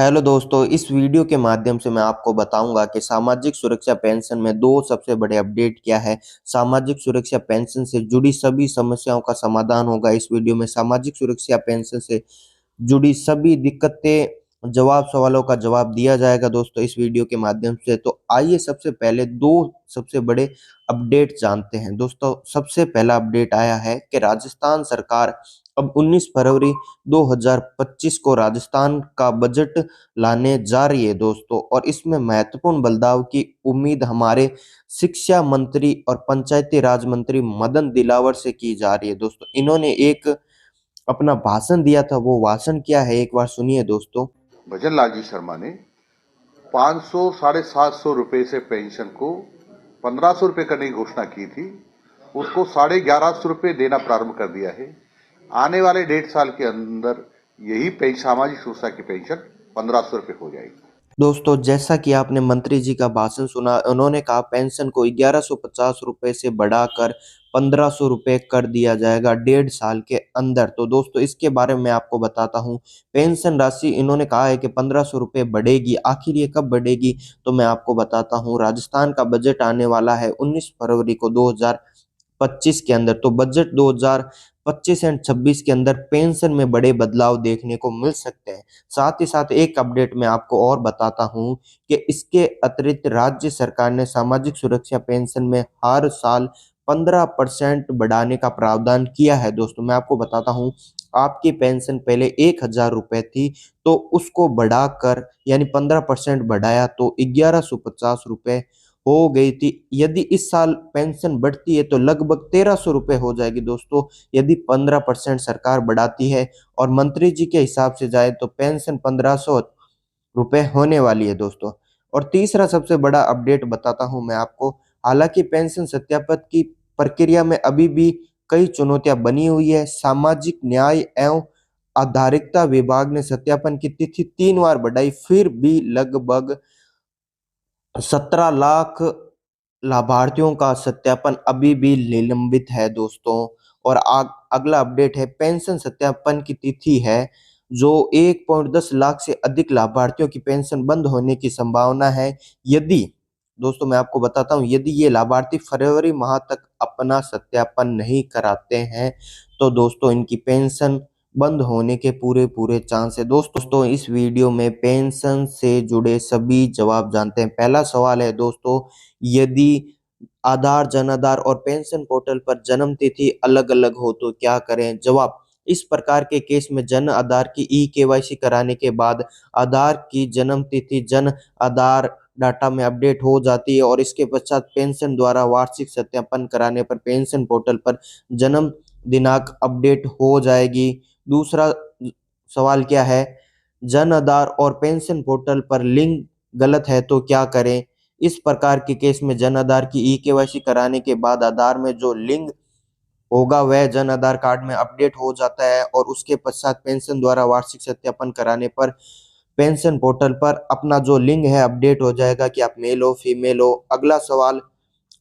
Hello दोस्तों, इस video के माध्यम से मैं आपको बताऊंगा कि सामाजिक सुरक्षा पेंशन में दो सबसे बड़े अपडेट क्या है। सामाजिक सुरक्षा पेंशन से जुड़ी सभी समस्याओं का समाधान होगा इस वीडियो में। सामाजिक सुरक्षा पेंशन से जुड़ी सभी दिक्कतें, सवालों का जवाब दिया जाएगा दोस्तों इस वीडियो के माध्यम से। तो आइए सबसे पहले दो सबसे बड़े अपडेट जानते हैं। दोस्तों, सबसे पहला अपडेट आया है कि राजस्थान सरकार अब 19 फरवरी 2025 को राजस्थान का बजट लाने जा रही है दोस्तों, और इसमें महत्वपूर्ण बदलाव की उम्मीद हमारे शिक्षा मंत्री और पंचायती राज मंत्री मदन दिलावर से की जा रही है दोस्तों। इन्होंने एक अपना भाषण दिया था, वो भाषण क्या है एक बार सुनिए दोस्तों। भजन लाल जी शर्मा ने 500 750 रुपए से पेंशन को 1500 रुपए करने की घोषणा की थी। उसको 1150 रुपए देना प्रारंभ कर दिया है। आने वाले 1.5 साल के अंदर यही सामाजिक सुरक्षा की पेंशन 1500 रुपए हो जाएगी। दोस्तों, जैसा कि आपने मंत्री जी का भाषण सुना, उन्होंने कहा पेंशन को 1150 रुपए से बढ़ाकर 1500 रुपए कर दिया जाएगा 1.5 साल के अंदर। तो दोस्तों, इसके बारे में आपको बताता हूँ। पेंशन राशि इन्होंने कहा है कि 1500 रुपए बढ़ेगी। आखिर ये कब बढ़ेगी, तो मैं आपको बताता हूँ। राजस्थान का बजट आने वाला है 19 फरवरी को 2025 के अंदर। तो बजट 2025 एंड 26 के अंदर पेंशन में बड़े बदलाव देखने को मिल सकते हैं। साथ ही साथ एक अपडेट मैं आपको और बताता हूं कि इसके अतिरिक्त राज्य सरकार ने सामाजिक सुरक्षा पेंशन में हर साल 15% बढ़ाने का प्रावधान किया है दोस्तों। मैं आपको बताता हूं, आपकी पेंशन पहले 1,000 रुपए थी, तो उसको बढ़ाकर यानी 15% बढ़ाया तो 1150 रुपए हो गई थी। यदि इस साल पेंशन बढ़ती है तो लगभग 1300 रुपए हो जाएगी दोस्तों, यदि 15% सरकार बढ़ाती है। और मंत्री जी के हिसाब से जाए तो पेंशन 1500 रुपए होने वाली है दोस्तों। और तीसरा सबसे बड़ा अपडेट बताता हूं मैं आपको। हालांकि पेंशन सत्यापन की प्रक्रिया में अभी भी कई चुनौतियां बनी हुई है। सामाजिक न्याय एवं आधारिकता विभाग ने सत्यापन की तिथि 3 बार बढ़ाई, फिर भी लगभग 17 लाख लाभार्थियों का सत्यापन अभी भी निलंबित है दोस्तों। और अगला अपडेट है, पेंशन सत्यापन की तिथि है जो 1.10 लाख से अधिक लाभार्थियों की पेंशन बंद होने की संभावना है। यदि दोस्तों, मैं आपको बताता हूं, यदि ये लाभार्थी फरवरी माह तक अपना सत्यापन नहीं कराते हैं तो दोस्तों इनकी पेंशन बंद होने के पूरे पूरे चांस है दोस्तों। इस वीडियो में पेंशन से जुड़े सभी जवाब जानते हैं। पहला सवाल है दोस्तों, यदि आधार, जन आधार और पेंशन पोर्टल पर जन्म तिथि अलग अलग हो तो क्या करें? जवाब, इस प्रकार के केस में जन आधार की केवाईसी कराने के बाद आधार की जन्म तिथि जन आधार डाटा में अपडेट हो जाती है, और इसके पश्चात पेंशन द्वारा वार्षिक सत्यापन कराने पर पेंशन पोर्टल पर जन्म दिनांक अपडेट हो जाएगी। दूसरा सवाल क्या है, जन आधार और पेंशन पोर्टल पर लिंक गलत है तो क्या करें? इस प्रकार के केस में जन आधार की केवाईसी कराने के बाद आधार में जो लिंक होगा वह जन आधार कार्ड में अपडेट हो जाता है, और उसके पश्चात पेंशन द्वारा वार्षिक सत्यापन कराने पर पेंशन पोर्टल पर अपना जो लिंक है अपडेट हो जाएगा कि आप मेल हो फीमेल हो। अगला सवाल,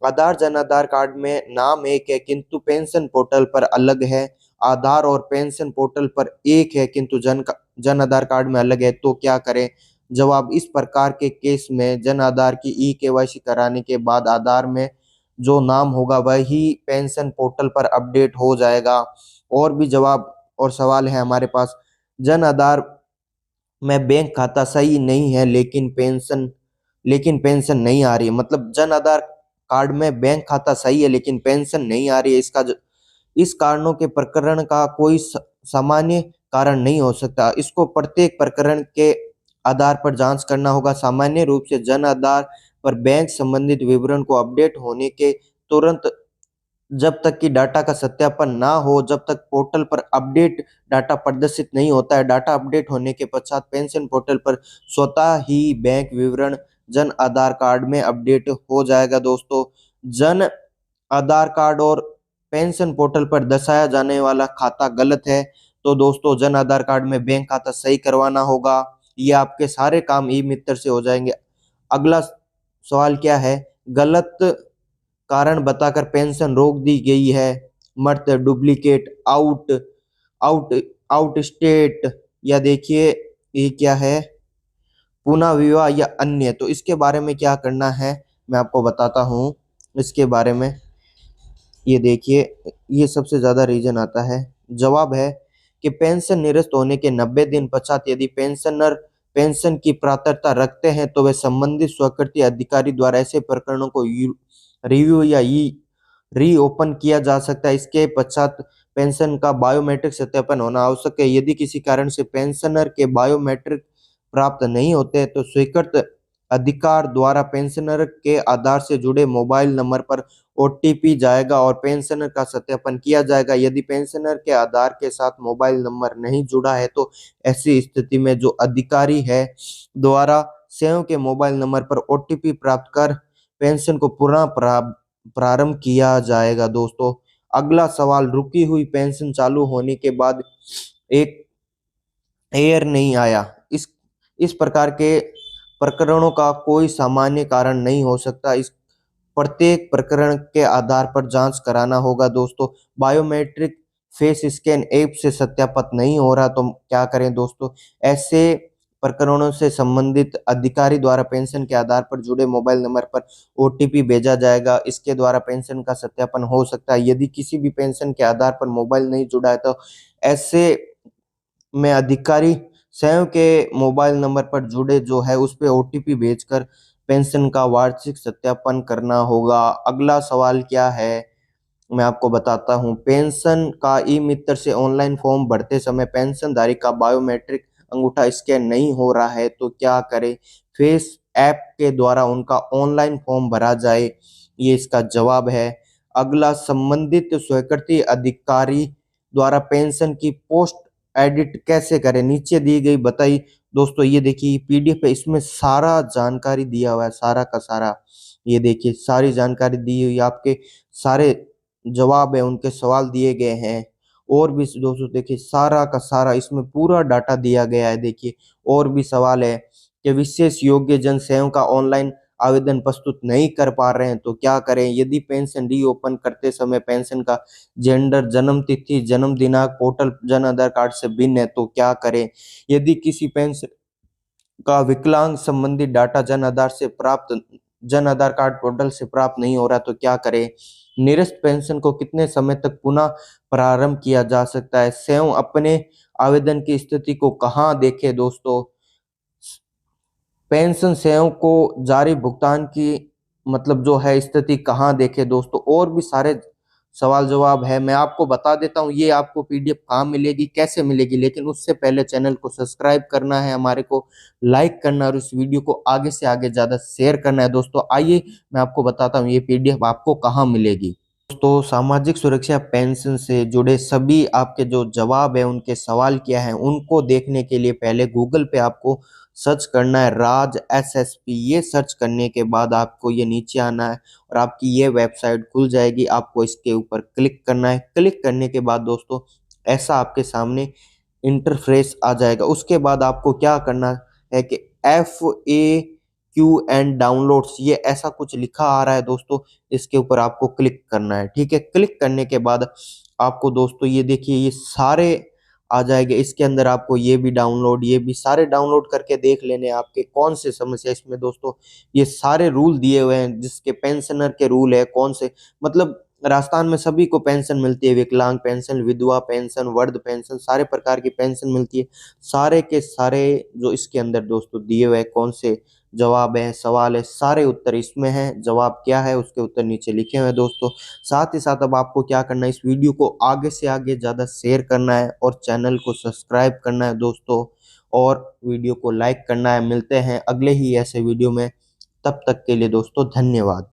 आधार जन आधार कार्ड में नाम एक है किंतु पेंशन पोर्टल पर अलग है। आधार और पेंशन पोर्टल पर एक है किंतु जन आधार कार्ड में अलग है तो क्या करें? जवाब, इस प्रकार के केस में जन आधार की केवाईसी कराने के बाद आधार में जो नाम होगा वही पेंशन पोर्टल पर अपडेट हो जाएगा। और भी जवाब और सवाल है हमारे पास, जन आधार में बैंक खाता सही नहीं है लेकिन पेंशन नहीं आ रही है। मतलब जन आधार कार्ड में बैंक खाता सही है लेकिन पेंशन नहीं आ रही है। इस कारणों के प्रकरण का कोई सामान्य कारण नहीं हो सकता। इसको प्रत्येक प्रकरण के आधार पर जांच करना होगा। सामान्य रूप से जन आधार पर बैंक संबंधित विवरण को अपडेट होने के तुरंत, जब तक कि डाटा का सत्यापन ना हो, जब तक पोर्टल पर अपडेट डाटा प्रदर्शित नहीं होता है। डाटा अपडेट होने के पश्चात पेंशन पोर्टल पर स्वतः ही बैंक विवरण जन आधार कार्ड में अपडेट हो जाएगा दोस्तों। जन आधार कार्ड और पेंशन पोर्टल पर दर्शाया जाने वाला खाता गलत है तो दोस्तों जन आधार कार्ड में बैंक खाता सही करवाना होगा। ये आपके सारे काम ई मित्र से हो जाएंगे। अगला सवाल क्या है, गलत कारण बताकर पेंशन रोक दी गई है। मर्त, duplicate, out out out state, या देखिए ये क्या है, पुनः विवाह या अन्य। तो इसके बारे में क्या करना है मैं आपको बताता हूँ इसके बारे में। ये देखिए, ये सबसे ज्यादा रीजन आता है। जवाब है कि पेंशन निरस्त होने के 90 दिन पश्चात यदि पेंशनर पेंशन की पात्रता रखते हैं तो वे संबंधित स्वीकृति अधिकारी द्वारा ऐसे प्रकरणों को रिव्यू या रीओपन किया जा सकता है। इसके पश्चात पेंशन का बायोमेट्रिक सत्यापन होना आवश्यक है। यदि किसी कारण से पेंशनर के बायोमेट्रिक प्राप्त नहीं होते तो स्वीकृत अधिकार द्वारा पेंशनर के आधार से जुड़े मोबाइल नंबर पर ओटीपी जाएगा और पेंशनर का सत्यापन किया जाएगा। यदि पेंशनर के आधार के साथ मोबाइल नंबर नहीं जुड़ा है तो ऐसी स्थिति में जो अधिकारी है द्वारा स्वयं के मोबाइल नंबर पर ओटीपी प्राप्त कर पेंशन को पुनः प्रारंभ किया जाएगा। दोस्तों, अगला सवाल, रुकी हुई पेंशन चालू होने के बाद एक एयर नहीं आया, इस प्रकार के प्रकरणों का कोई सामान्य कारण नहीं हो सकता। इस प्रत्येक प्रकरण के आधार पर जांच कराना होगा। दोस्तों, बायोमेट्रिक फेस स्कैन ऐप से सत्यापित नहीं हो रहा तो क्या करें दोस्तों? ऐसे प्रकरणों से संबंधित अधिकारी द्वारा पेंशन के आधार पर जुड़े मोबाइल नंबर पर ओटीपी भेजा जाएगा। इसके द्वारा पेंशन का सत्यापन हो सकता है। यदि किसी भी पेंशन के आधार पर मोबाइल नहीं जुड़ा है तो ऐसे में अधिकारी स्वयं के मोबाइल नंबर पर जुड़े जो है उस पे ओटीपी भेजकर पेंशन का वार्षिक सत्यापन करना होगा। अगला सवाल क्या है मैं आपको बताता हूँ। पेंशन का ई मित्र से ऑनलाइन फॉर्म भरते समय पेंशनधारी का बायोमेट्रिक अंगूठा स्कैन नहीं हो रहा है तो क्या करें? फेस ऐप के द्वारा उनका ऑनलाइन फॉर्म भरा जाए, ये इसका जवाब है। अगला, संबंधित स्वीकृति अधिकारी द्वारा पेंशन की पोस्ट एडिट कैसे करें? नीचे दी गई बताई। दोस्तों, ये देखिए पीडीएफ है, इसमें सारा जानकारी दिया हुआ है, सारा का सारा। ये देखिए सारी जानकारी दी हुई, आपके सारे जवाब है, उनके सवाल दिए गए हैं। और भी दोस्तों देखिए सारा का सारा इसमें पूरा डाटा दिया गया है। देखिए और भी सवाल है कि विशेष योग्य जन स्वयं का ऑनलाइन आवेदन प्रस्तुत नहीं कर पा रहे हैं तो क्या करें? यदि पेंशन रीओपन करते समय पेंशन का जेंडर, जन्म तिथि, जन्म दिनांक पोर्टल जन आधार कार्ड से भिन्न है तो क्या करें? यदि किसी पेंशन का विकलांग संबंधी data Jan Aadhaar card portal से प्राप्त नहीं हो रहा तो क्या करें? निरस्त पेंशन को कितने समय तक पुनः प्रारंभ किया जा सकता है? स्वयं अपने आवेदन की स्थिति को कहाँ देखें? दोस्तों, पेंशन सेवाओं को जारी भुगतान की मतलब जो है स्थिति कहाँ देखे? दोस्तों, और भी सारे सवाल जवाब है, मैं आपको बता देता हूँ ये आपको पीडीएफ कहाँ मिलेगी, कैसे मिलेगी। लेकिन उससे पहले चैनल को सब्सक्राइब करना है, हमारे को लाइक करना और इस वीडियो को आगे से आगे ज्यादा शेयर करना है। दोस्तों, आइए मैं आपको बताता हूँ ये पीडीएफ आपको कहाँ मिलेगी। दोस्तों, सामाजिक सुरक्षा पेंशन से जुड़े सभी आपके जो जवाब है, उनके सवाल क्या है, उनको देखने के लिए पहले गूगल पे आपको सर्च करना है राज एसएसपी। ये सर्च करने के बाद आपको ये नीचे आना है और आपकी ये वेबसाइट खुल जाएगी। आपको इसके ऊपर क्लिक करना है। क्लिक करने के बाद दोस्तों ऐसा आपके सामने इंटरफेस आ जाएगा। उसके बाद आपको क्या करना है कि FAQ डाउनलोड्स, ये ऐसा कुछ लिखा आ रहा है दोस्तों, इसके ऊपर आपको क्लिक करना है। ठीक है, क्लिक करने के बाद आपको दोस्तों ये देखिए ये सारे आ जाएंगे। इसके अंदर आपको ये भी डाउनलोड, ये भी सारे डाउनलोड करके देख लेने आपके कौन से समस्या इसमें। दोस्तों, ये सारे रूल दिए हुए हैं जिसके पेंशनर के रूल है कौन से, मतलब राजस्थान में सभी को पेंशन मिलती है। विकलांग पेंशन, विधवा पेंशन, वृद्ध पेंशन, सारे प्रकार की पेंशन मिलती है। सारे के सारे जो इसके अंदर दोस्तों दिए हुए कौन से जवाब है, सवाल है, सारे उत्तर इसमें हैं। जवाब क्या है उसके उत्तर नीचे लिखे हुए हैं दोस्तों। साथ ही साथ अब आपको क्या करना है, इस वीडियो को आगे से आगे ज़्यादा शेयर करना है और चैनल को सब्सक्राइब करना है दोस्तों, और वीडियो को लाइक करना है। मिलते हैं अगले ही ऐसे वीडियो में, तब तक के लिए दोस्तों धन्यवाद।